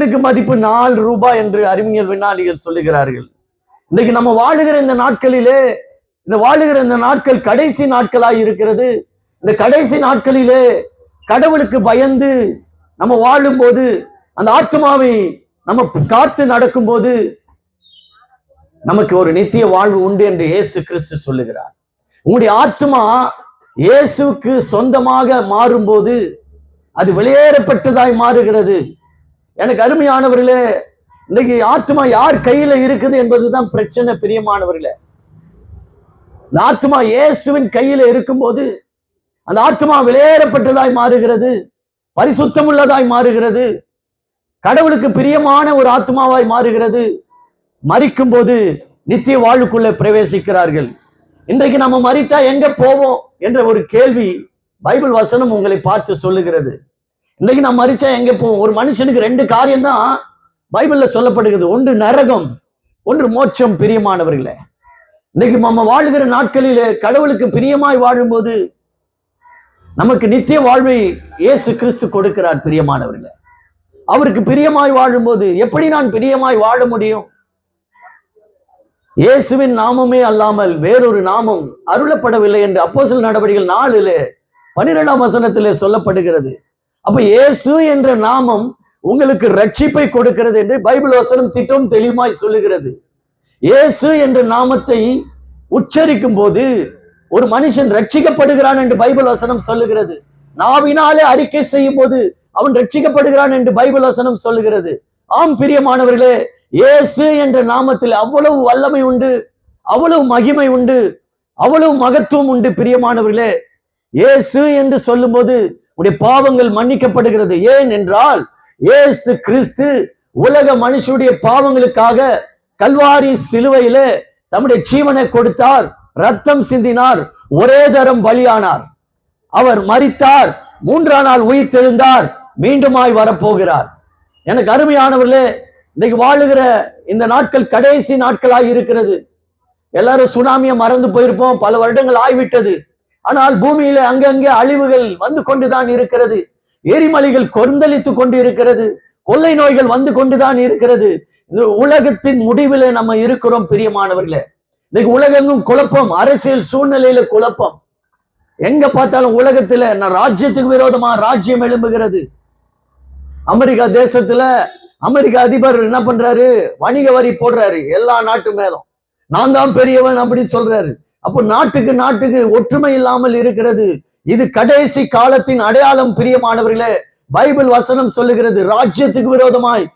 மனிதனுக்கு மதிப்பு 4 ரூபாய் என்று அறிஞர் விஞ்ஞானிகள் சொல்லுகிறார்கள். இன்னைக்கு நம்ம வாழுகிற இந்த நாட்களிலே, இந்த நாட்கள் கடைசி நாட்களாய் இருக்கிறது. இந்த கடைசி நாட்களிலே கடவுளுக்கு பயந்து நம்ம வாழும்போது, அந்த ஆத்மாவை நம்ம காத்து நடக்கும்போது நமக்கு ஒரு நித்திய வாழ்வு உண்டு என்று இயேசு கிறிஸ்து சொல்லுகிறார். உங்களுடைய ஆத்மா இயேசுக்கு சொந்தமாக மாறும்போது அது வெளியேறப்பட்டதாய் மாறுகிறது. எனக்கு அருமையானவர்களே, இன்னைக்கு ஆத்மா யார் கையில இருக்குது என்பதுதான் பிரச்சனை. பிரியமானவர்களே, இந்த ஆத்மா இயேசுவின் கையில இருக்கும்போது அந்த ஆத்மா வெளியேறப்பட்டதாய் மாறுகிறது, பரிசுத்தம் உள்ளதாய் மாறுகிறது, கடவுளுக்கு பிரியமான ஒரு ஆத்மாவாய் மாறுகிறது. மரிக்கும் போது நித்திய வாழ்வுக்குள்ள பிரவேசிக்கிறார்கள். இன்றைக்கு நம்ம மரித்தா எங்க போவோம் என்ற ஒரு கேள்வி பைபிள் வசனம் உங்களை பார்த்து சொல்லுகிறது. இன்றைக்கு நம்ம மரிச்சா எங்க போவோம்? ஒரு மனுஷனுக்கு 2 காரியம் தான் பைபிள்ல சொல்லப்படுகிறது. ஒன்று நரகம், ஒன்று மோட்சம். பிரியமானவர்களே, இன்னைக்கு நம்ம வாழுகிற நாட்களிலே கடவுளுக்கு பிரியமாய் வாழும்போது நமக்கு நித்திய வாழ்வை இயேசு கிறிஸ்து கொடுக்கிறார். பிரியமானவர்களே, அவருக்கு பிரியமாய் வாழும்போது எப்படி நான் பிரியமாய் வாழ முடியும்? இயேசுவின் நாமமே அல்லாமல் வேறொரு நாமம் அருளப்படவில்லை என்று அப்போஸ்தலர் நடவடிக்கைகள் 4:12 வசனத்திலே சொல்லப்படுகிறது. அப்ப இயேசு என்ற நாமம் உங்களுக்கு ரட்சிப்பை கொடுக்கிறது என்று பைபிள் வசனம் திட்டம் தெளிவாய் சொல்லுகிறது. இயேசு என்ற நாமத்தை உச்சரிக்கும் போது ஒரு மனுஷன் ரட்சிக்கப்படுகிறான் என்று பைபிள் வசனம் சொல்லுகிறது. நாவினாலே அறிக்கை செய்யும் போது அவன் ரட்சிக்கப்படுகிறான் என்று பைபிள் வசனம் சொல்லுகிறது. ஆம் பிரியமானவர்களே, இயேசு என்ற நாமத்தில் அவ்வளவு வல்லமை உண்டு, அவ்வளவு மகிமை உண்டு, அவ்வளவு மகத்துவம் உண்டு. பிரியமானவர்களே, இயேசு என்று சொல்லும் போது உடைய பாவங்கள் மன்னிக்கப்படுகிறது. ஏன் என்றால் இயேசு கிறிஸ்து உலக மனுஷனுடைய பாவங்களுக்காக கல்வாரி சிலுவையில தம்முடைய ஜீவனை கொடுத்தார், ரத்தம் சிந்தினார், ஒரே தரம் பலியானார். அவர் மரித்தார், 3ஆம் நாள் உயிர்த்தெழுந்தார், மீண்டுமாய் வரப்போகிறார். எனக்கு அருமையானவர்களே, இன்னைக்கு வாழுகிற இந்த நாட்கள் கடைசி நாட்களாய் இருக்கிறது. எல்லாரும் சுனாமியை மறந்து போயிருப்போம், பல வருடங்கள் ஆய்விட்டது. ஆனால் பூமியில அங்கங்கே அழிவுகள் வந்து கொண்டுதான் இருக்கிறது, எரிமலைகள் கொந்தளித்து கொண்டு இருக்கிறது, கொள்ளை நோய்கள் வந்து கொண்டுதான் இருக்கிறது. இந்த உலகத்தின் முடிவில நம்ம இருக்கிறோம். பிரியமானவர்களே, இன்னைக்கு உலகெங்கும் குழப்பம், அரசியல் சூழ்நிலையில குழப்பம். எங்க பார்த்தாலும் உலகத்துல ராஜ்யத்துக்கு விரோதமா ராஜ்யம் எழும்புகிறது. அமெரிக்கா தேசத்துல அமெரிக்க அதிபர் என்ன பண்றாரு? வணிக வரி போடுறாரு எல்லா நாட்டு மேலும். நான் தான் பெரியவன் அப்படின்னு சொல்றாரு. அப்போ நாட்டுக்கு ஒற்றுமை இல்லாமல் இருக்கிறது. இது கடைசி காலத்தின் அடையாளம். பிரியமானவர்களே, பைபிள் வசனம் சொல்லுகிறது, ராஜ்யத்துக்கு விரோதமாய்